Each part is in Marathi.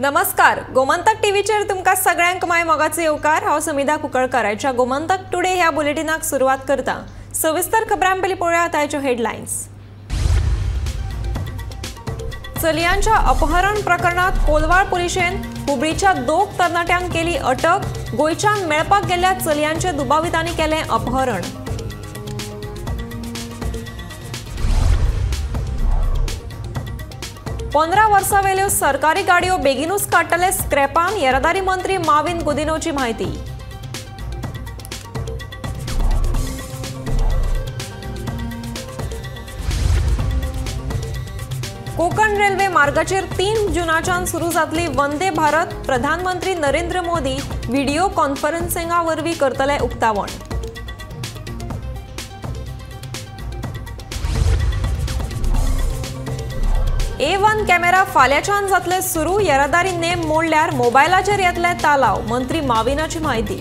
नमस्कार, गोमंतक टीव्हीचेर तुमकां सगळ्यांक माय मोगाचो येवकार। हांव समिधा कुंकळकाराच्या गोमंतक टुडे ह्या बुलेटिनाक सुरवात करता। सविस्तर खबरां पयलीं पळोवया ताच्यो हेडलायन्स। चलयांच्या अपहरण प्रकरणात कोलवाळ पुलिशेन हुबळीच्या 2 तरणाट्यांक केली अटक। गोंयच्यान मेळपाक गेल्ल्या चलयांचे दुबावितांनी केलें अपहरण। 15 वर्सां वेल्यो सरकारी गाडयो बेगीनूच काडटले स्क्रॅपान, येरादारी मंत्री माविन गुदिनोची म्हायती। कोकण रेल्वे मार्गाचेर 3 जूनाच्यान सुरू जातली वंदे भारत। प्रधानमंत्री नरेंद्र मोदी व्हिडिओ कॉन्फरन्सिंगा वरवीं करतले उक्तावण। A1 कॅमेरा फाल्याच्यान जातले सुरू। येरादारी नेम मोडल्यार मोबायलाचेर येतले तालाव, मंत्री माविनाची म्हायती।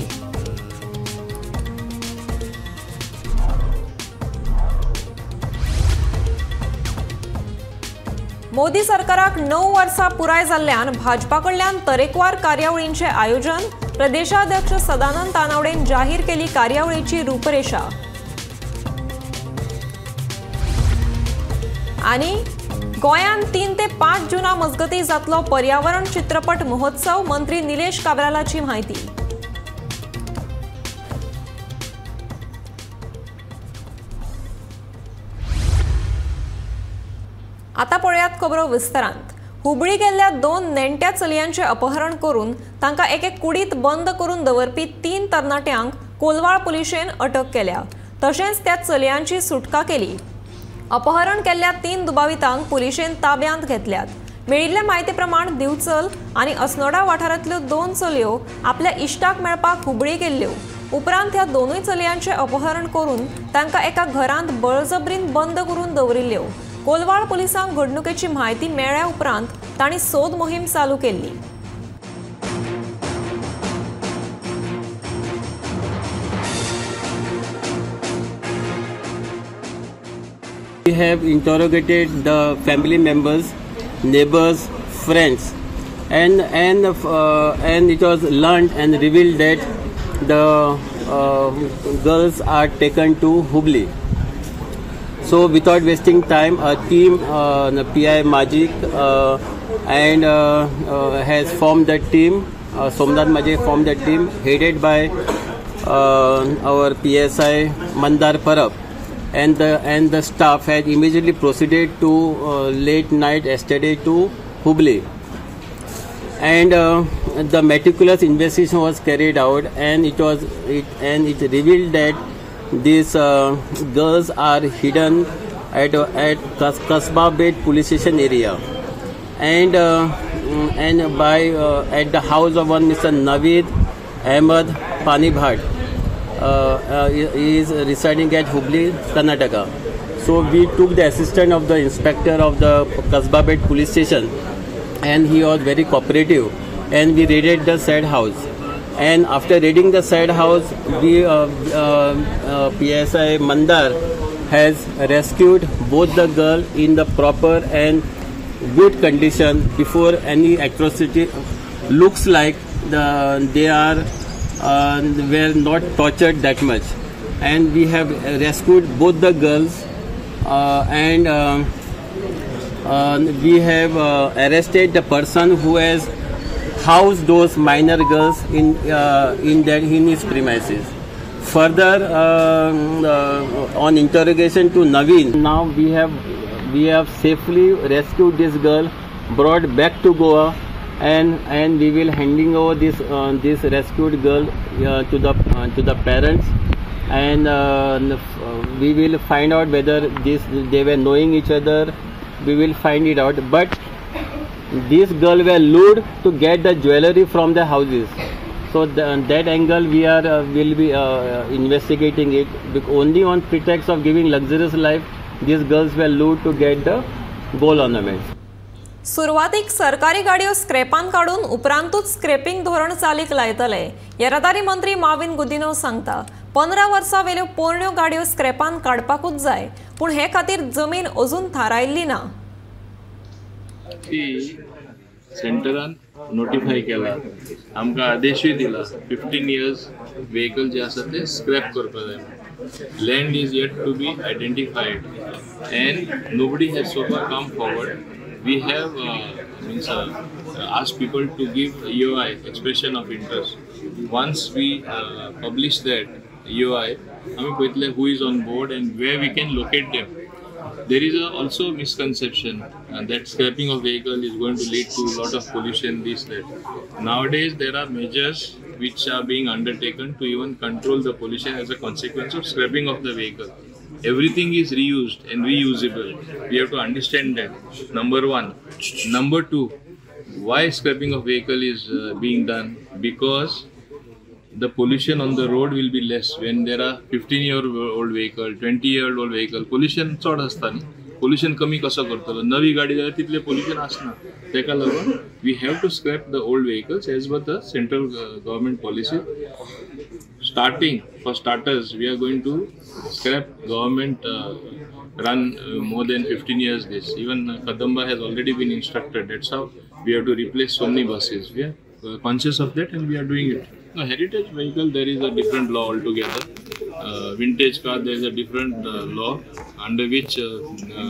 मोदी सरकाराक 9 वर्सां पुराय जाल्ल्यान भाजपा कडल्यान तरेकवार कार्यावळींचे आयोजन। प्रदेशाध्यक्ष सदानंद तानावडेन जाहीर केली कार्यावळीची रूपरेषा। आणि गोंयान 3 ते 5 जूना मजगती जातलो पर्यावरण चित्रपट महोत्सव, मंत्री निलेश काब्रालाची म्हायती। आता पळयात खबरो विस्तारांत। हुबळी गेल्ल्या 2 नेणट्या चलयांचे अपहरण करून तांकां एके कुडीत बंद करून दवरपी 3 तरणाट्यांक कोलवाळ पुलिशेन अटक केल्या। तशेंच त्या चलयांची सुटका केली। अपहरण केल्ल्या 3 दुबावितांक पुलिशेन ताब्यांत घेतल्यात। मेळिल्ल्या म्हायती प्रमाण दिवचल आनी अस्नोडा वाठारांतल्यो 2 चलयो आपल्या इश्टाक मेळपाक हुबळी गेल्ल्यो। उपरांत ह्या दोनूय चलयांचे अपहरण करून तांकां एका घरांत बळजबरीन बंद करून दवरिल्ल्यो। कोलवाळ पुलिसांक घडणुकेची म्हायती मेळ्ळ्या उपरांत तांणी सोद मोहीम चालू केल्ली। We have interrogated the family members, neighbors, friends, and it was learned and revealed that the girls are taken to Hubli. So without wasting time, a team, PI Majik has formed that team. Somnath Majik formed that team, headed by our PSI Mandar Parab. And the staff had immediately proceeded to late night yesterday to Hubli, and the meticulous investigation was carried out, and it revealed that these girls are hidden at Kasbah Bed police station area, and by at the house of one Mr. Naveed Ahmed Panibhat. Is residing at Hubli, Karnataka. So we took the assistant of the inspector of the Kasbah Bed police station, and he was very cooperative, and we raided the said house. And after raiding the said house, we PSI Mandar has rescued both the girl in the proper and good condition before any atrocity. Looks like they are were not tortured that much, and we have rescued both the girls, and we have arrested the person who has housed those minor girls in his premises. Further, on interrogation to Naveen, now we have safely rescued this girl, brought back to Goa, and we will handing over this rescued girl to the parents, and we will find out whether they were knowing each other. We will find it out, but this girl were lured to get the jewelry from the houses. So that angle we will be investigating it, because only on pretext of giving luxurious life, these girls were lured to get the gold ornaments. सुरवातीक सरकारी गाडयो स्क्रॅपान काडून उपरांतूच स्क्रॅपिंग धोरण चालीक लायतले, येरादारी मंत्री माविन गुदिनो सांगता। 15 वर्सां वेल्यो पोरण्यो गाडयो स्क्रॅपान काडपाकूच जाय, पूण हे खातीर जमीन अजून थारायिल्ली ना। सेंटरान नोटिफाय केला, आमकां आदेशूय दिला 15 years व्हेकल जे आसा ते स्क्रॅप करपाक जाय. Land is yet to be identified and nobody has so far come forward. We have asked people to give EOI, expression of interest. Once we publish that EOI, आमी पळयतले who is on board and where we can locate them. There is also misconception that scrapping of vehicle is going to lead to a lot of pollution, this, that. Nowadays, there are measures which are being undertaken to even control the pollution as a consequence of scrapping of the vehicle. Everything is reused and reusable. We have to understand that. Number one. Number two, why scrapping of vehicle is being done? Because the pollution on the road will be less when there are 15-year-old vehicle, 20-year-old vehicle. Pollution चड आसता न्ही. Pollution कमी कसो करतलो? नवी गाडी जाल्यार तितले pollution आसना. तेका लागून we have to scrap the old vehicles as per the central government policy. Starting, for starters, we are going to scrap government run more than 15 years this. Even Kadamba has already been instructed. That's how we have to replace so many buses. We are conscious of that and we are doing it. No, heritage vehicle, there is a different law altogether. Vintage car, there is a different law under which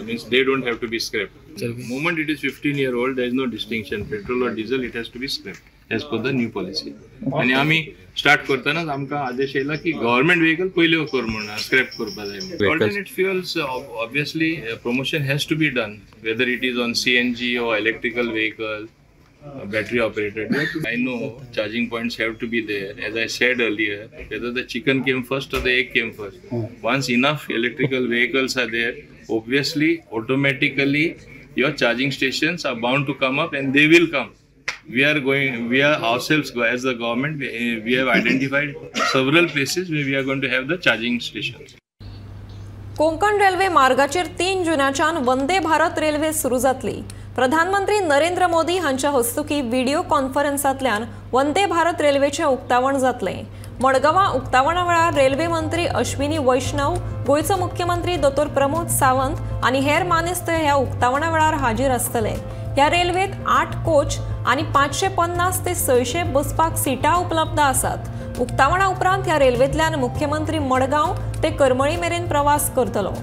means they don't have to be scrapped. The moment it is 15-year-old, there is no distinction. Petrol or diesel, it has to be scrapped as per the new policy. आणि आम्ही स्टार्ट करतानाच आमकां आदेश येयला की गव्हर्नमेंट व्हेकल पयल्यो कर म्हणून स्क्रॅप करपा जाय. Alternate fuels obviously promotion has to be done, whether it is on CNG or electrical vehicle, battery operated. I know charging points have to be there. As I said earlier, whether the chicken came first or the egg came first. Once enough electrical vehicles are there, obviously, automatically, your charging stations are bound to come up, and they will come. We are ourselves as the government, we have identified several places where we are going to have the charging stations. Konkan railway मार्गाचेर 3 जुनाच्यान वंदे भारत रेल्वे सुरू जातली. प्रधानमंत्री नरेंद्र मोदी हांच्या हस्तुकी व्हिडिओ कॉन्फरन्सांतल्यान वंदे भारत रेल्वेचें उक्तावण जातलें. मडगांवां उक्तावणा वेळार रेल्वे मंत्री अश्विनी वैष्णव, गोंयचो मुख्यमंत्री दोतोर प्रमोद सावंत आनी हेर मानेस्त ह्या उक्तावणा वेळार हाजीर आसतले. ह्या रेल्वेक 8 कोच आनी 550 ते 600 बसपाक सिटां उपलब्ध आसात. उक्तावणा उपरांत ह्या रेल्वेंतल्यान मुख्यमंत्री मडगांव ते करमळी मेरेन प्रवास करतलो.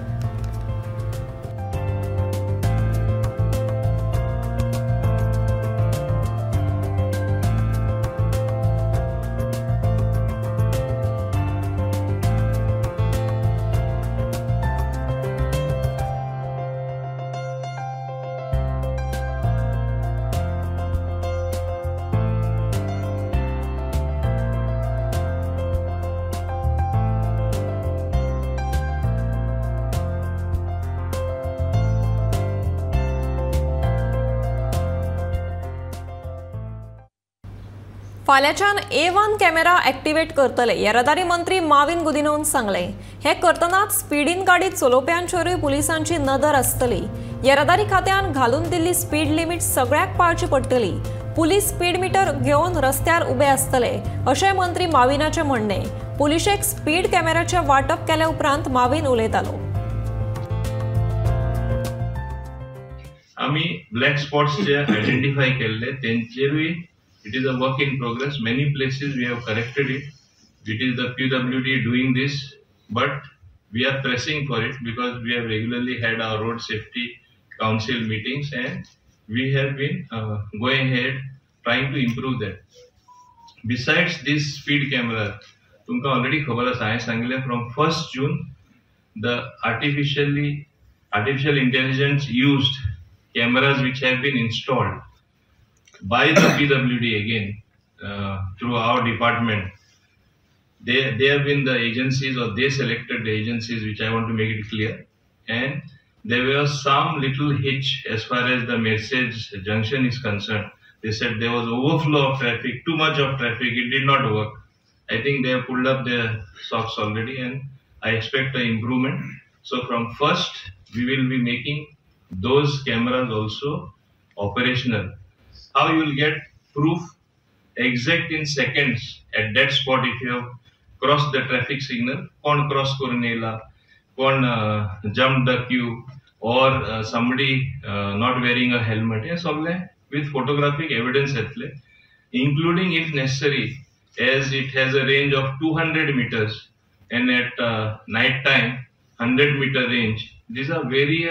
फाल्याच्यान A1 कॅमेरा ॲक्टिवेट करतले, येरादारी मंत्री माविन गुदिन्होन सांगले. हे करतनाच स्पीडीन गाडी चलोवप्यांचेरूय पुलिसांची नदर आसतली. येरादारी खात्यान घालून दिल्ली स्पीड लिमिट सगळ्याक पाळची पडटली. पुलीस स्पीड मीटर घेवन रस्त्यार उबे आसतले अशें मंत्री माविनाचें म्हणणें. पुलिशेक स्पीड कॅमेराचें वाटप केल्या उपरांत माविन उलयतालो. आमी ब्लॅक स्पॉट्स जे आयडेंटिफाय केल्ले तेंचेरूय it is a work in progress. Many places we have corrected it. It is the PWD doing this, but we are pressing for it because we have regularly had our road safety council meetings and we have been going ahead trying to improve that. Besides this speed camera, tumka already khabar asa hai sangle from 1st June the artificial intelligence used cameras which have been installed by the PWD again through our department. They have been the agencies or they selected the agencies, which I want to make it clear. And there was some little hitch as far as the message junction is concerned. They said there was overflow of traffic, too much of traffic. It did not work. I think they have pulled up their socks already, and I expect an improvement. So from first, we will be making those cameras also operational. How you will get proof exact in seconds at that spot if you have crossed the traffic signal, kon cross kornela, kon jumped the queue, or somebody not wearing a helmet. Yes, all with photographic evidence including if necessary, as it has a range of 200 meters and at night time 100-meter range. These are very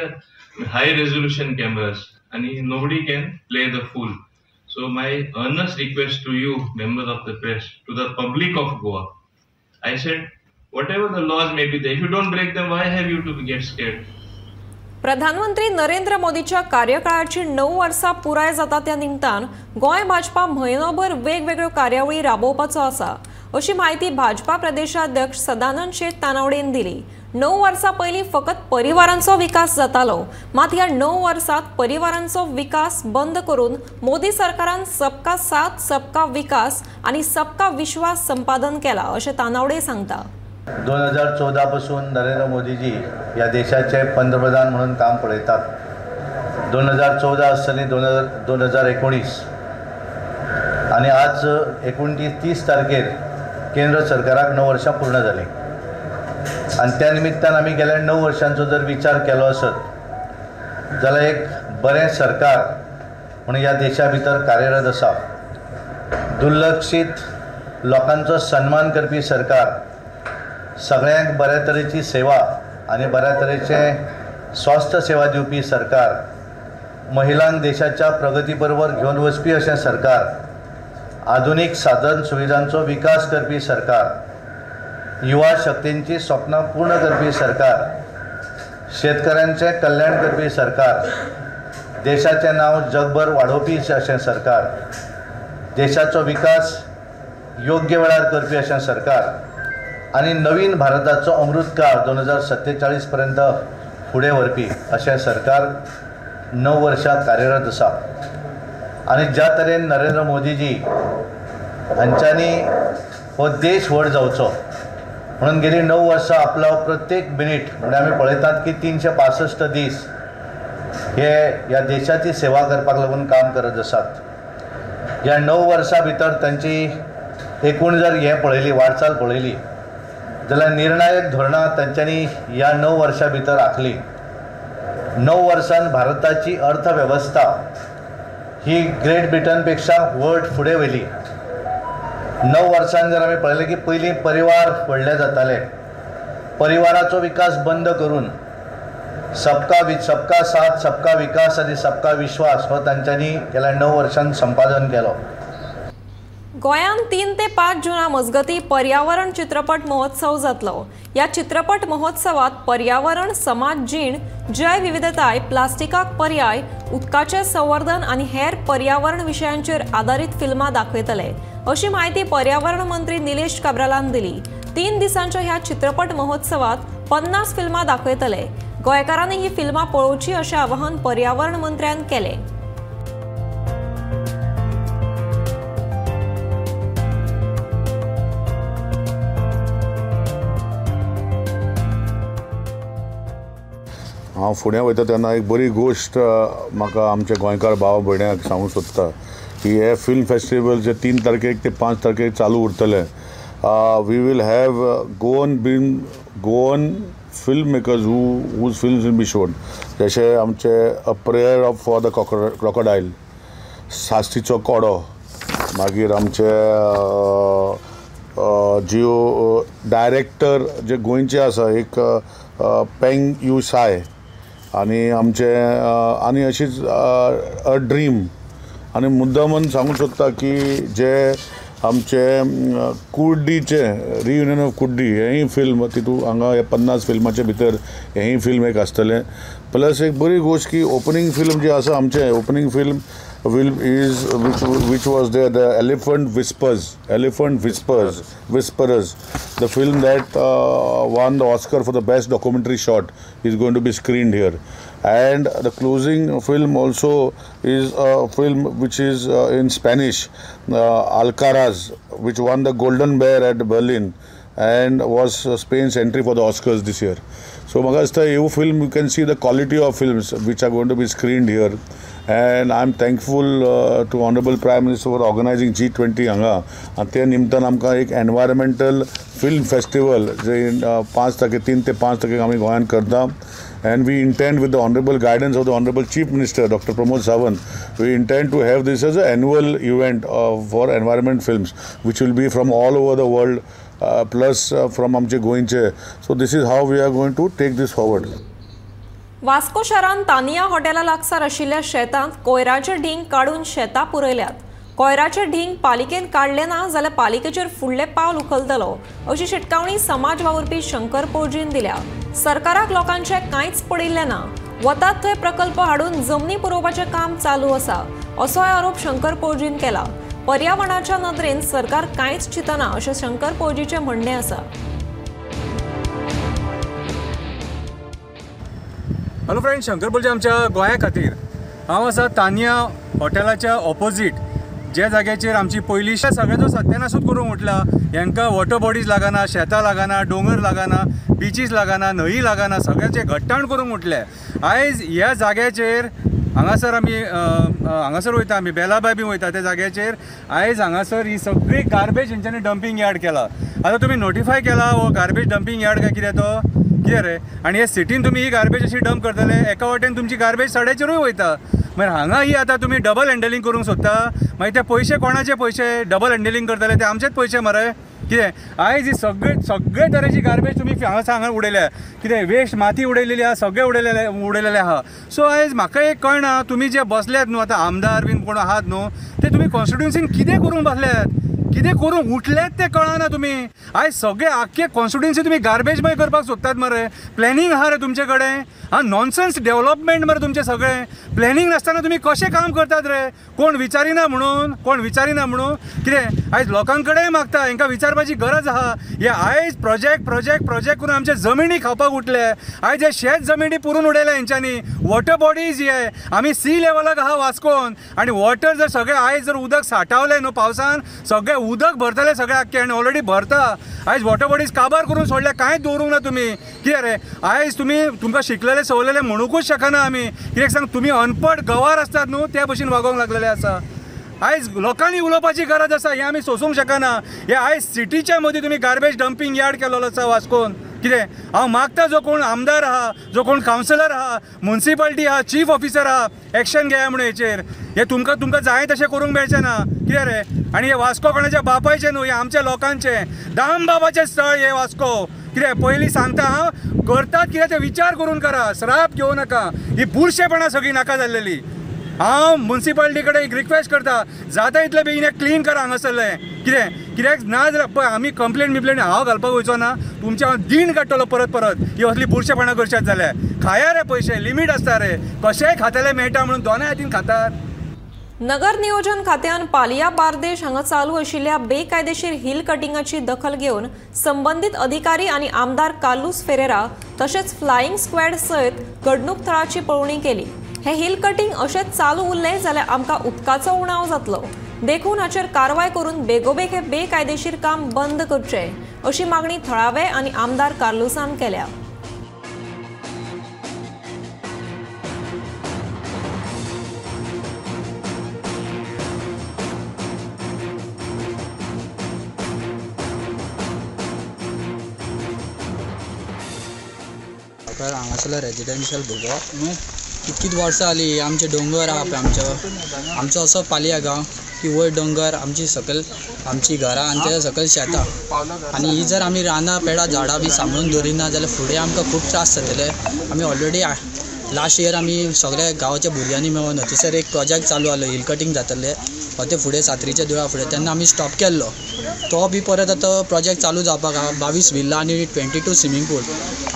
high resolution cameras and nobody can play the fool. So my earnest request to you, members of the press, to the public of Goa, I said, whatever the laws may be there, if you don't break them, why have you to get scared? प्रधानमंत्री नरेंद्र मोदीच्या कार्यकाळाची 9 वर्सां पुराय जाता त्या निमतान गोय भाजपा म्हयनोभर वेगवेगळ्यो कार्यावळी राबोवपाचो आसा अशी माहिती भाजपा प्रदेशाध्यक्ष सदानंद शेट तानावडेन दिली। 9 वर्सां पयलीं फकत परिवारांचो विकास जातालो, मात ह्या 9 वर्सांत परिवारांचो विकास बंद करून मोदी सरकारान सबका साथ सबका विकास आणि सबका विश्वास संपादन केला अशें तानावडे सांगता। 2014 पासून नरेंद्र मोदीजी या देशाचे पंतप्रधान म्हणून काम पळयतात। 2014 आसतली 2019 आणि आज 29 तारखेर केंद्र सरकाराक 9 वर्सां पूर्ण जाली आणि त्या निमित्तान आमी गेल्या 9 वर्सांचो जर विचार केलो आसत जाल्यार एक बरें सरकार म्हणून या देशा भितर कार्यरत आसा। दुर्लक्षित लोकांचो सन्मान करपी सरकार, सगळ्यांक बऱ्या तरेची सेवा आणि बऱ्या तरेचे स्वास्थ्य सेवा दिवपी सरकार, महिलांक देशाच्या प्रगती बरोबर घेवन वचपी अशें सरकार, आधुनीक साधन सुविधांचो विकास करपी सरकार, युवा शक्तींची स्वप्नां पूर्ण करपी सरकार, शेतकऱ्यांचे कल्याण करपी सरकार, देशाचें नांव जगभर वाडोवपी अशें सरकार, देशाचो विकास योग्य वेळार करपी अशें सरकार आणि नवीन भारताचो अमृतकाळ 2047 पर्यंत फुडें व्हरपी अशें सरकार 9 वर्सां कार्यरत आसा। आणि ज्या तरेन नरेंद्र मोदीजी हांच्यांनी हो देश व्हड जावचो म्हणून गेली 9 वर्सां आपलो प्रत्येक मिनीट म्हणजे आमी पळयतात की 365 दीस हे ह्या देशाची सेवा करपाक लागून काम करत आसात। ह्या 9 वर्सां भितर तांची एकूण जर हे पळयली वाटचाल पळयली जाल्यार निर्णायक धोरणां तांच्यांनी ह्या 9 वर्सां भितर आखली। 9 वर्सांत भारताची अर्थवेवस्था ही ग्रेट ब्रिटन पेक्षा व्हड फुडें व्हेली। 9 वर्सांत जर आमी पळयलें की पयलीं परिवार व्हडले जाताले, परिवाराचो विकास बंद करून सबका साथ सबका विकास आणि सबका विश्वास हो तांच्यांनी गेल्या 9 वर्सांत संपादन केलो। गोयान 3 ते 5 जूना मजगती पर्यावरण चित्रपट महोत्सव जातलो। या चित्रपट महोत्सवात पर्यावरण, समाज जीण, जैव विविधताय, प्लास्टिकाक पर्याय, उदकाचे संवर्धन आणि हेर पर्यावरण विशयांचेर आधारित फिल्मां दाखयतले अशी माहिती पर्यावरण मंत्री निलेश काब्रालान दिली। 3 दिसांच्या ह्या चित्रपट महोत्सवात 50 फिल्मां दाखयतले। गोंयकारांनी ही फिल्मां पळोवची अशें आवाहन पर्यावरण मंत्र्यान केले। हांव फुडें वयता तेन्ना एक बरी गोश्ट म्हाका आमच्या गोंयकार भाव भयण्यांक सांगूंक सोदता की हे फिल्म फेस्टिवल जे 3 तारखेक ते 5 तारखेक चालू उरतले। We will have Goan film makers whose films will be showed, जशे आमचे a prayer for the crocodile, साश्टीचो कोडो, मागीर आमचे ज्यो डायरेक्टर जे गोंयचे आसा एक पेंग यू साय आणि आमचे आणि अशीच अ ड्रीम आणि मुद्दामून सांगूंक सोदता की जे आमचे कुर्डीचे रियुनियन ऑफ कुर्डी हेय फिल्म तितू हांगा 50 फिल्माचे भितर हेय फिल्म एक आसतलें। प्लस एक बरी गोश्ट की ओपनिंग फिल्म जी आसा आमचे opening film which was there, the Elephant Whisperers, the film that won the Oscar for the best documentary short is going to be screened here. And the closing film also is a film which is in Spanish, Alcaraz, which won the Golden Bear at Berlin, and was Spain's entry for the Oscars this year. So म्हाका दिसता ह्यो film you can see the quality of films which are going to be screened here, and I'm thankful to Honorable Prime Minister for organizing G20 हांगा आनी ते निमतान आमकां एक एनवायरमेंटल फिल्म फेस्टिवल जे 3 ते 5 आमी गोंयान करता. And we intend, with the honorable guidance of the Honorable Chief Minister Dr. Pramod Sawant, we intend to have this as an annual event for environment films, which will be from all over the world, plus from amche goinche. So this is how we are going to take this forward. Vasco शहरान तानिया हॉटेला लागसार आशिल्ल्या शेतांत कोयराचे ढींग काढून शेतां पुरयल्यात. कोयराचे ढींग पालिकेन काढले ना जाल्यार पालिकेचेर फुडले पावल उखलतलो अशी शिटकावणी समाज वावुरपी शंकर पळजीन दिल्या. सरकाराक लोकांचे कांयच पडिल्ले ना, वतात थंय प्रकल्प हाडून जमनी पुरवपाचें काम चालू आसा असोय आरोप शंकर पळजीन केला. पर्यावरणाच्या नदरेन सरकार कांयच चिंतना अशें शंकर पळजीचें म्हणणें आसा. हॅलो फ्रेंड, शंकर पळजी आमच्या गोंया खातीर. हांव आसा तानिया हॉटेलाच्या ऑपोजीट, जे जाग्याचेर आमची पयलींच्या सगळ्याचो सत्यानासूच करूंक उठला. हांकां वॉटर बॉडीज लागना, शेतां लागना, दोंगर लागना, बिचीस लागना, न्हंयी लागना, सगळ्याचे घट्टाण करूंक उठले. आयज ह्या जाग्याचेर हांगासर वयता आमी, बेलाबाय बी वयता त्या जाग्याचेर. आयज हांगासर ही सगळी गार्बेज हेंच्यांनी डंपींग यार्ड केला. आतां तुमी नोटिफाय केला हो गार्बेज डंपींग यार्ड काय कितें तो कितें रे? आनी हे सिटीन तुमी ही गार्बेज अशी डंप करतले, एका वाटेन तुमची गार्बेज सड्याचेरूय वयता. मागीर हांगा ही आतां तुमी डबल हँडलिंग करूंक सोदता. मागीर ते पयशे कोणाचे पयशे डबल हँडलिंग करतले? ते आमचेच पयशे मरे. कितें आयज ही सगळे तरेची गार्बेज तुमी हांगा उडयल्या. कितें वेस्ट माती उडयलेली आहा, सगळे उडयलेले आहा. सो आयज म्हाका एक कळना, तुमी जे बसल्यात न्हू आतां आमदार बीन कोण आहात न्हू, ते तुमी कॉन्स्टिट्युन्सीन कितें करूंक बसल्यात, कितें करूंक उठल्यात ते कळना. तुमी आयज सगळे आख्खे कॉन्स्टिट्युन्सी तुमी गार्बेज मागीर करपाक सोदतात मरे. प्लॅनिंग आहा रे तुमचे कडेन? नॉनसेन्स डेव्हलपमेंट मरे तुमचे सगळें. प्लॅनिंग नासतना तुमी कशें काम करतात रे? कोण विचारिना म्हणून कितें आयज लोकां कडेन मागता, हांकां विचारपाची गरज आहा. हे आयज प्रोजेक्ट करून आमचे जमिनी खावपाक उठले. आयज हे शेत जमिनी पुरून उडयले हेंच्यांनी. वॉटर बॉडीज हे आमी सी लेवलाक आहा वास्कोन, आनी वॉटर जर सगळें आयज जर उदक सांठवलें न्हू पावसान, सगळें उदक भरतले सगळे आख्खे, आनी ऑलरेडी भरता. आयज वॉटर बॉडीज काबार करून सोडल्या, कांयच दवरूंक ना तुमी. कितें रे आयज तुमकां शिकलेले सवलेले म्हणूंकूच शकना आमी. कित्याक सांग, तुमी अनपड गवार आसतात न्हू, त्या भशेन वागोवंक लागलेले आसा. आयज लोकांनी उलोवपाची गरज आसा, हें आमी सोसूंक शकना. हे आयज सिटीच्या मदीं तुमी गार्बेज डंपींग यार्ड केलेलो आसा वास्कोन. कितें हांव मागता, जो कोण आमदार आहा, जो कोण कावन्सिलर आहा, म्युनिसिपालिटी आहा, चीफ ऑफिसर आहा, एक्शन घेया म्हणून हेचेर. हे तुमकां जाय तशें करूंक मेळचें ना. कितें रे? आनी हे वास्को कोणाच्या बापायचें न्हू, हे आमच्या लोकांचें दाम बाबाचें स्थळ हे वास्को. कितें पयलीं सांगता हांव, करतात कितें ते विचार करून करा, श्राप घेवं नाका. ही बुरशेपणां सगळीं नाका जाल्लेली. हांव म्युनिसिपालिटी कडेन एक रिक्वेस्ट करता, जाता इतले बेगीन हें क्लीन करा हांगासरलें. कित्याक ना जाल्यार पळय आमी कंप्लेंट हांव घालपाक वयचो ना, तुमचे हांव दीण काडटलो परत. ही असली बुरशेपणां करशात जाल्यार. खाया रे पयशे, लिमीट आसता रे. कशेंय खातेले मेळटा म्हणून दोनाय हातीन खातात. नगर नियोजन खात्यान पालिया बार्देश हांगा चालू आशिल्ल्या बेकायदेशीर हिल कटिंगाची दखल घेवन संबंधित अधिकारी आणि आमदार कार्लोस फेरेरा तसेच फ्लाइंग स्क्वॉड सयत घडणूक थळाची पळोवणी केली. हे हिल कटिंग अशेंच चालू उरले जाल्यार आमकां उदकाचो उणाव जातलो. देखून हाचेर कारवाय करून बेगोबेग हे बेकायदेशीर काम बंद करचे अशी मागणी थळावे आणि आमदार कार्लोसान केल्या. हांगासरलो रेजिडेन्शियल भुगो न्हू, कितकीच वर्सां जालीं. आमचे दोंगर आहा पळय, आमचो असो पालिया गांव की वयर दोंगर, आमची सकयल आमची घरां आनी तेच्या सकयल शेतां. आनी ही जर आमी रानां पेडां झाडां बी सांबाळून दवरिना जाल्यार फुडें आमकां खूब त्रास जातले. आमी ऑलरेडी लास्ट इयर आमी सगळ्या गांवाच्या भुरग्यांनी मेळून थंयसर एक प्रोजेक्ट चालू आसलो हिल कटिंग जातले ते फुडें सात्रीच्या देवळा फुडें. तेन्ना आमी स्टॉप केल्लो. तो बी परत आतां प्रोजेक्ट चालू जावपाक आहा. 22 विल्ला आनी 22 स्विमींग पूल.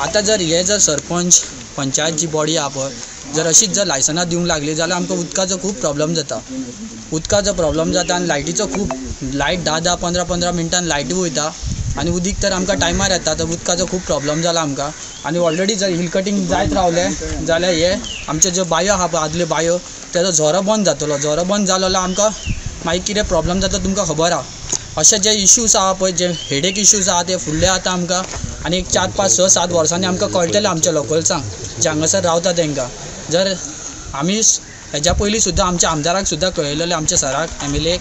आतां जर सरपंच पंचायत जी बॉडी आहा पळय, जर अशीच जर लायसनां दिवंक लागली जाल्यार आमकां उदकाचो खूब प्रॉब्लेम जाता. आनी लायटीचो खूब, लायट 10-15 मिनटान लायटी वयता आनी उदीक तर आमकां टायमार येता. तर उदकाचो खूब प्रॉब्लेम जाला आमकां. आनी ऑलरेडी जर हिल कटिंग जायत रावलें जाल्यार हे आमचे ज्यो बांयो आहा पळय आदल्यो बांयो, तेजो झरो बंद जातलो. झरो बंद जालो जाल्यार आमकां मागीर कितें प्रॉब्लेम जाता तुमकां खबर आहा. अशे जे इश्यूज आहा पळय, जे हेडेक इश्यूज आहा ते फुडले आतां आमकां आनी 4, 5, 6, 7 वर्सांनी आमकां कळटलें आमच्या लोकल्सांक जे हांगासर रावता तांकां. जर आमी हेज्या पयलीं सुद्दां आमच्या आमदाराक सुद्दां कळयलेलें, आमच्या सराक MLA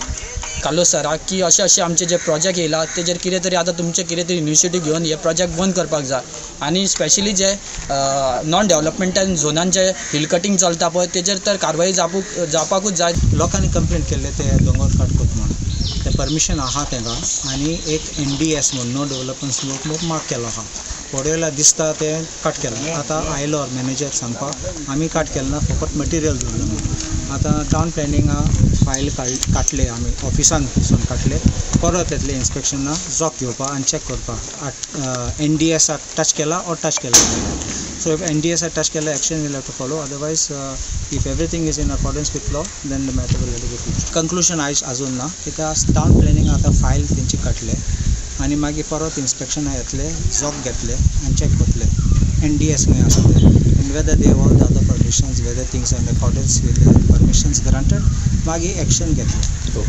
कालो सराक, की अशे आमचे जे प्रोजेक्ट येयला तेजेर कितें तरी आतां तुमचे कितें तरी इनिशिएटीव घेवन हे प्रोजेक्ट बंद करपाक जाय. आनी स्पेशली जे नॉन डेव्हलपमेंटल झोनान जे हिल कटींग चलता पळय तेजेर तर कारवाई जावपाकूच जाय. लोकांनी कंप्लेंट केल्ले ते दोंगर काट कोत म्हणून ते परमिशन आहा तेंकां आनी एक NDS म्हणून नो डेव्हलपमेंट स्लोप मार्क केलो आहा. पळयल्यार दिसता ते कट केला. आतां आयलो मॅनेजर सांगपाक आमी कट केलें ना, फकत मटिरियल दवरलें. आतां टावन प्लॅनिंगा फायल काडले आमी ऑफिसान वचून काडले, परत येतले इन्स्पेक्शना जॉब घेवपा आनी चॅक करपा NDS टच केला ऑर टच केला. सो इफ NDS टच केला action will have to follow, otherwise if everything is in accordance with law then the matter will be. Conclusion आयज आजून ना, कित्याक टावन प्लॅनिंग आतां फायल तेंची काडले आनी मागीर परत इन्स्पेक्शना येतले, जॉब घेतले आनी चॅक करतले NDS खंय आसा ते, and whether they all the other permissions, whether things in accordance with the permissions granted, मागीर एक्शन घेतले.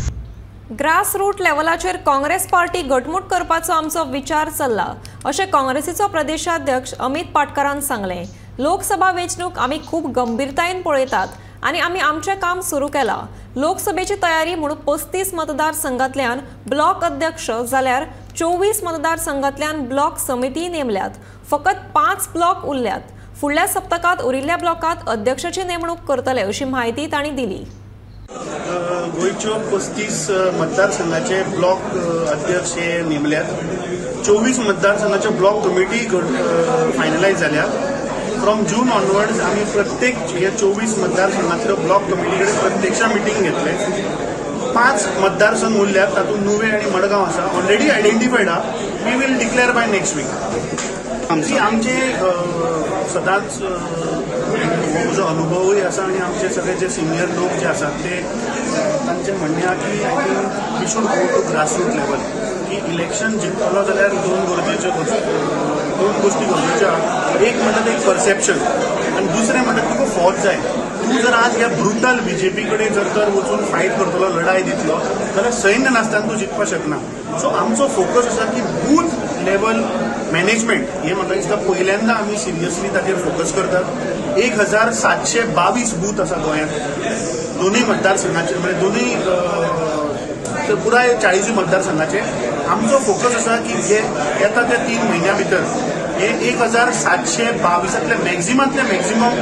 ग्रास रूट लेवलाचेर काँग्रेस पार्टी घटमूट करपाचो आमचो विचार चल्ला अशें काँग्रेसीचो प्रदेशाध्यक्ष अमित पाटकरान सांगलें. लोकसभा वेंचणूक आमी खूब गंभीरतायेन पळयतात आनी आमी आमचें काम सुरू केलां. लोकसभेची तयारी म्हणून 35 मतदारसंघांतल्यान ब्लॉक अध्यक्ष जाल्यार 24 मतदारसंघांतल्यान ब्लॉक समिती नेमल्यात. फकत 5 ब्लॉक उरल्यात. फुडल्या सप्तकात उरिल्ल्या ब्लॉकात अध्यक्षाची नेमणूक करतले अशी माहिती तांणी दिली. गोंयच्यो 35 मतदारसंघाचे ब्लॉक अध्यक्ष हे नेमल्यात. 24 मतदारसंघाच्यो ब्लॉक कमिटी फायनलायज जाल्यात. फ्रॉम जून ऑनवर्ड्स आमी प्रत्येक हे 24 मतदारसंघातल्यो ब्लॉक कमिटी कडेन प्रत्यक्ष मिटींग घेतले. 5 मतदारसंघ उरल्यात, तातूंत नुवें आनी मडगांव आसा. ऑलरेडी आयडेंटिफायड आहा. We will declare by next week. आमचे सदांच जो अनुभवूय आसा आनी आमचे सगळे जे सिनियर लोक जे आसात ते तांचे म्हणणें आहा की I think we should go to grassroot level. की इलेक्शन जिखतलो जाल्यार दोन गोष्टी गरजेच्यो आहा. एक म्हणटा एक परसेप्शन आनी दुसरें म्हणटा तुका फौज जाय. तूं जर आज ह्या ब्रुटल BJP कडेन जर तर वचून फायट करतलो, लढाई दितलो जाल्यार सैन्य नासतना तूं जिखपाक शकना. सो आमचो फोकस आसा की बूथ लेवल मॅनेजमेंट हे म्हाका दिसता पहिल्यांदा आमी सिरियसली ताचेर फोकस करतात. 1722 बूथ आसा गोंयांत दोनूय मतदारसंघाचे, म्हणजे दोनूय पुराय 40 मतदारसंघाचे. आमचो फोकस आसा की जे येता त्या 3 म्हयन्या भितर हे 1722 मॅक्झिमांतले मॅक्झिमम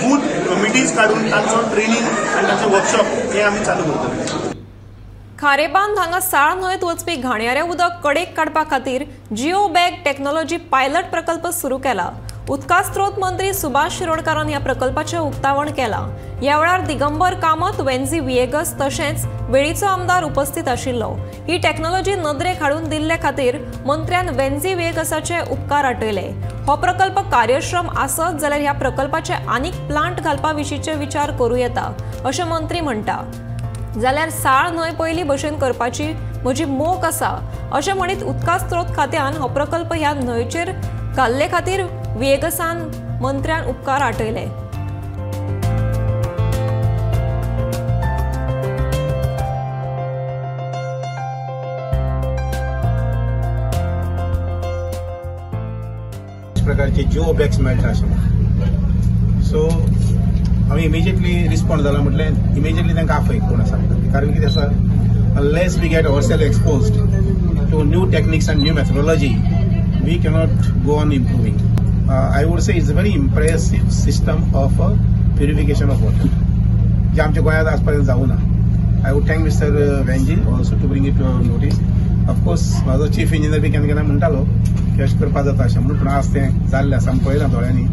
बूथ कमिटीज काडून तांचो ट्रेनिंग आनी तांचो वर्कशॉप हे आमी चालू करतले. खारेबांद हांगा साळ न्हंयत वचपी घाणयारें उदक कडेक काडपा खातीर जिओ बॅग टेक्नॉलॉजी पायलट प्रकल्प सुरू केला. उदका स्त्रोत मंत्री सुभाष शिरोडकारान ह्या प्रकल्पाचें उक्तावण केलां. ह्या वेळार दिगंबर कामत, वेन्झी विएगस तशेंच वेळीचो आमदार उपस्थित आशिल्लो. ही टेक्नॉलॉजी नदरेक हाडून दिल्ले खातीर मंत्र्यान वेन्झी विएगसाचे उपकार आटयले. हो प्रकल्प कार्यक्षम आसत जाल्यार ह्या प्रकल्पाचे आनीक प्लांट घालपा विशींचे विचार करूं येता अशें मंत्री म्हणटा. जाल्यार साळ न्हंय पयली भशेन करपाची म्हजी मोख आसा अशें म्हणीत उदका स्त्रोत खात्यान हो प्रकल्प ह्या न्हंयचेर घाल्ले खातीर विएगसान मंत्र्यान उपकार आटयले. प्रकारचे जिओ बॅग्स मेळटा अशें. सो आमी इमिजिएटली रिस्पॉन्ड जाला म्हटलें इमिजिएटली तांकां आफय कोण आसा. कारण कितें आसा, unless we get ourselves exposed to new techniques and new methodology, we cannot go on improving. I would say it's a very impressive system of purification of water. जे आमच्या गोंयांत आजपर्यंत जावना. I would thank Mr. Venji also to bring it to our notice. Of course, म्हाजो चीफ इंजिनियर बी केन्ना केन्ना म्हणटालो की अशें करपा जाता अशें म्हणून, पूण आज तें जाल्लें आसा. आमी पळयलां दोळ्यांनी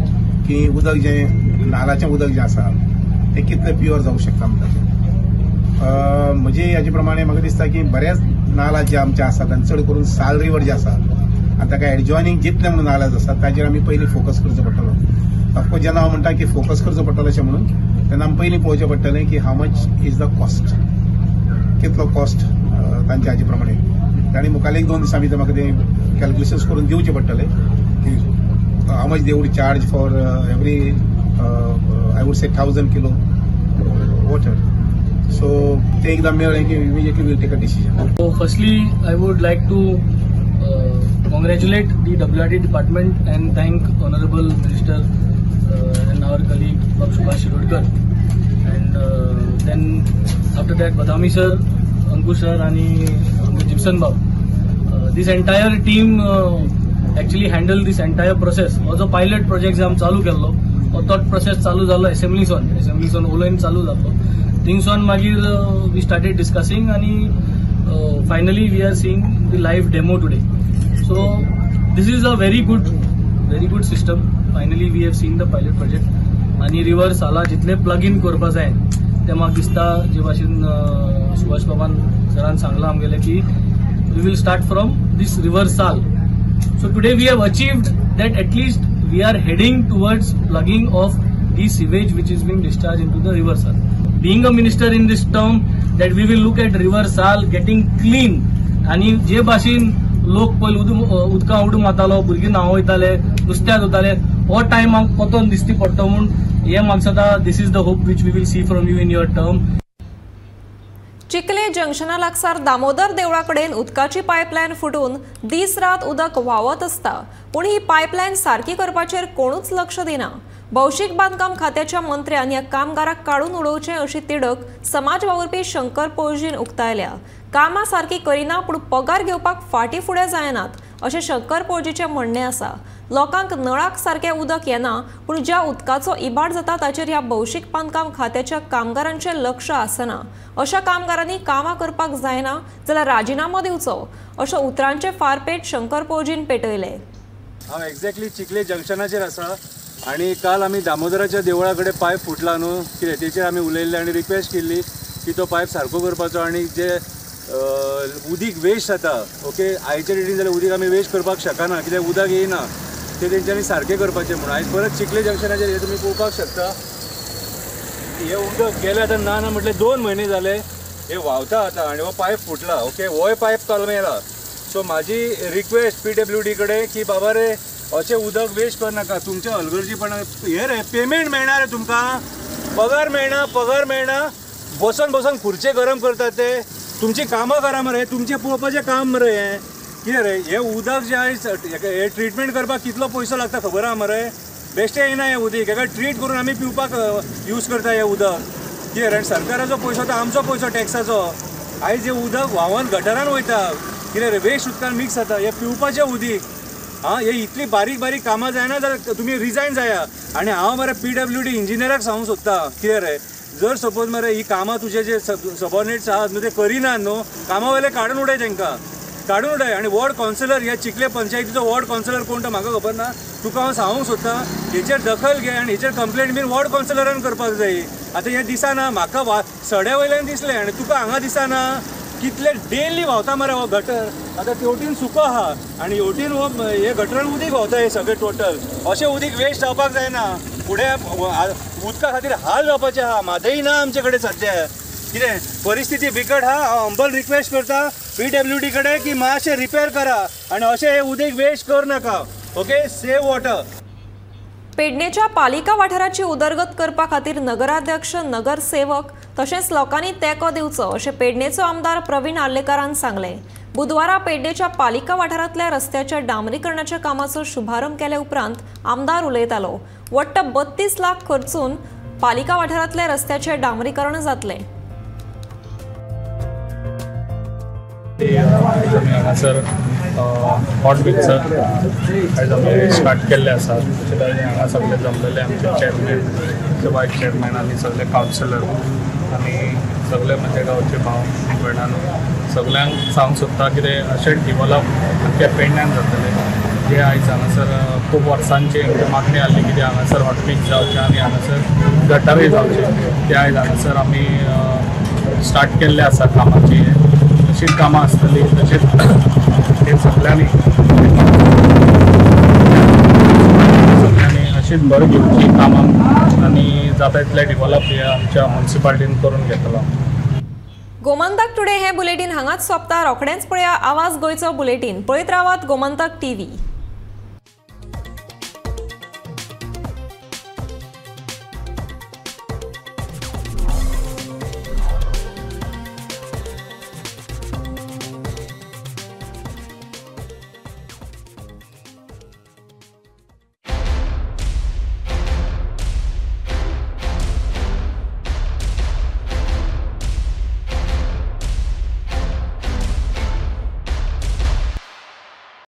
की उदक जें नालाचें उदक जें आसा तें कितलें प्युअर जावंक शकता म्हणटा. म्हणजे हाचे प्रमाणे म्हाका दिसता की बऱ्याच नाला जे आमचे आसात आनी चड करून साल रिवर जे आसा आनी ताका एडजॉयनींग जितले म्हणून नाला आसात ताचेर आमी पयलीं फोकस करचो पडटलो. ऑफकोर्स जेन्ना हांव म्हणटा की फोकस करचो पडटलो अशें म्हणून, तेन्ना आमी पयलीं पळोवचें पडटलें की how much is the cost, कितलो कॉस्ट तांचे हाचे प्रमाणे. तांणी मुखार 1-2 दिसां भितर म्हाका तें कॅल्क्युलेशन्स करून दिवचे पडटले की how much they would charge for every I would say 1000 kilo water. So ते एकदा मेळ्ळें की immediately we'll take a decision. So firstly, I would like to congratulate the WRT department and thank Honorable Minister and our colleague Subhash Shirodkar. And then after that, Badami sir, Ankush sir, and Gibson Bab. This entire team actually handled this entire process. Also pilot project जे आम चालू केल्लो, तो प्रोसेस चालू जालो असेंब्लीसन उलयन चालू जालो. थिंगसोन मागीर वी स्टार्टेड डिस्कसिंग आणि finally we are seeing the live demo today. So this is a very good system. Finally we have seen the pilot project आणि रिव्हर्स आला जितले प्लग इन करपा जाय ते म्हाका दिसता जे भाशेन सुभाष बाबान सरान सांगला आमगेले की we will start from this रिव्हर्स साल. So today we have achieved that at least we are heading towards plugging of the sewage which is being discharged into the river Sal. Being a minister in this term, that we will look at river Sal getting clean. आणि जे भाशेन लोक पयलीं उदका उडून मातालो, भुरगीं न्हांवयताले, नुस्त्याक वताले, हो टायम आमकां पतोन दिसती पडटा म्हूण हे म्हाका दिसता this is the hope which we will see from you in your term. Chikhale जंक्शना लागसार दामोदर देवळा कडेन उदकाची पायपलायन फुटून दीस रात उदक व्हांवत आसता, पूण ही पायपलायन सारकी करपाचेर कोणूच लक्ष दिना. भौशीक बांदकाम खात्याच्या मंत्र्यान ह्या कामगाराक काडून उडोवचें अशी तिडक समाज वावुरपी शंकर पळजीन उक्तायल्या. कामां सारकी करिना पूण पगार घेवपाक फाटीं फुडें जायनात अशें शंकर पळजीचें म्हणणें आसा. लोकांक नळाक सारकें उदक येना, पूण ज्या उदकाचो इबाड जाता ताचेर ह्या भौशीक बांदकाम खात्याच्या कामगारांचें लक्ष आसना. अशा कामगारांनी कामां करपाक जायना जाल्यार राजिनामो दिवचो अशा उतरांचे फारपेट शंकर पळजीन पेटयले. हांव एक्झॅक्टली चिखले जंक्शनाचेर आसा आणि काल आमी दामोदराच्या देवळा कडेन पायप फुटला न्हू, कितें तेचेर आमी उलयल्ले आनी रिक्वेस्ट केल्ली की तो पायप सारको करपाचो आणि जे उदीक वेस्ट जाता, ओके, आयच्या डेटीन जाल्यार उदीक आमी वेस्ट करपाक शकना कित्याक उदक येयना, ते तेंच्यांनी सारकें करपाचें म्हणून. आयज परत चिखले जंक्शनाचेर हे तुमी पळोवपाक शकता. हे उदक गेले आतां ना म्हटल्यार 2 म्हयने जाले हे व्हांवता आतां आणि हो पायप फुटला. ओके, होय पायप तलमेला. सो म्हाजी रिक्वेस्ट PWD कडेन की बाबा रे अशें उदक वेस्ट करनाका. तुमच्या हलगर्जीपणान हे रे पेमेंट मेळना रे तुमकां, पगार मेळना, बसून खुर्चे गरम करतात ते. तुमची कामां करा मरे, तुमचें पळोवपाचें काम मरे हें. कितें रे हे उदक जे आयज हे ट्रिटमेंट करपाक कितलो पयसो लागता खबर आहा मरे. बेश्टें येना हें उदीक, हेका ट्रीट करून आमी पिवपाक यूज करता हें उदक. कितें रे सरकाराचो पयसो तो आमचो पयसो टॅक्साचो. आयज हे उदक व्हांवन गटरान वयता, कितें रे वेस्ट उदकान मिक्स जाता. हे पिवपाचें उदीक हे इतली बारीक कामां जायना जाल्यार तुमी रिजायन जाया. आनी हांव मरे PWD इंजिनियराक सांगूंक सोदता कितें रे जर सपोज मरे ही कामां तुजे जे सबऑर्डिनेट्स आहात न्हू ते करिनात न्हू, कामा वयले काडून उडय तांकां, काडून उडय. आनी वॉर्ड कावन्सिलर ह्या चिखले पंचायतीचो वॉर्ड कावन्सिलर कोण तो म्हाका खबर ना. तुका हांव सांगूंक सोदता हेचेर दखल घे आनी हेचेर कंप्लेंट बीन वॉर्ड कावन्सिलरान करपाक जाय. आतां हें दिसना म्हाका सड्या वयल्यान दिसलें आनी तुका हांगा दिसना. कितले डेली व्हांवता मरे हो गटर. आतां तेवटीन सुको आहा आनी हेवटीन हो हे गटरान उदीक व्हांवता हे सगळे टोटल. अशें उदीक वेस्ट जावपाक जायना. फुडें उदका खातीर हाल जावपाचे आहा. म्हादय ना आमचे कडेन सद्या. कितें परिस्थिती बिकट आहा. हांव हंबल रिक्वेस्ट करता PWD कडेन की मातशें रिपेर करा आनी अशें हे उदीक वेस्ट करनाका. Okay, save water. पेडणेच्या पालिका वाठाराची उदरगत करपा खातीर नगराध्यक्ष, नगरसेवक तशेंच लोकांनी तेंको दिवचो अशें पेडणेचो आमदार प्रवीण आर्लेकारान सांगलें. बुधवारा पेडणेच्या पालिका वाठारांतल्या रस्त्याच्या डांबरीकरणाच्या कामाचो शुभारंभ केले उपरांत आमदार उलयतालो. वट्ट 32 लाख खर्चून पालिका वाठारांतले रस्त्याचे डांबरीकरण जातलें. हांगासर हॉट मिक्सर आयज आमी स्टार्ट केल्ले आसा. हांगा सगळे जमलेले आमचे चेअरमॅन, वायस चेअरमॅन आनी सगळे कावन्सिलर आनी सगळे म्हजे गांवचे भाव भयणांनो सगळ्यांक सांगूंक सोदता कितें अशें डिवलप आख्या पेडण्यान जातलें. जे आयज हांगासर खूब वर्सांची मागणी आसली कितें हांगासर हॉट मिक्स जावचें आनी हांगासर गटारय जावचें. ते आयज हांगासर आमी स्टार्ट केल्ले आसा कामाची. अशीच कामां आसतली तशेंच हे सगळ्यांनी अशीच भर घेवची कामां आनी जाता तितले डिवलप हे आमच्या म्युनिसिपालिटीन करून घेतलो. गोमंतक टुडे हे बुलेटिन हांगाच सोंपता. रोखडेंच पळया आवाज गोंयचो बुलेटिन. पळयत रावात गोमंतक TV.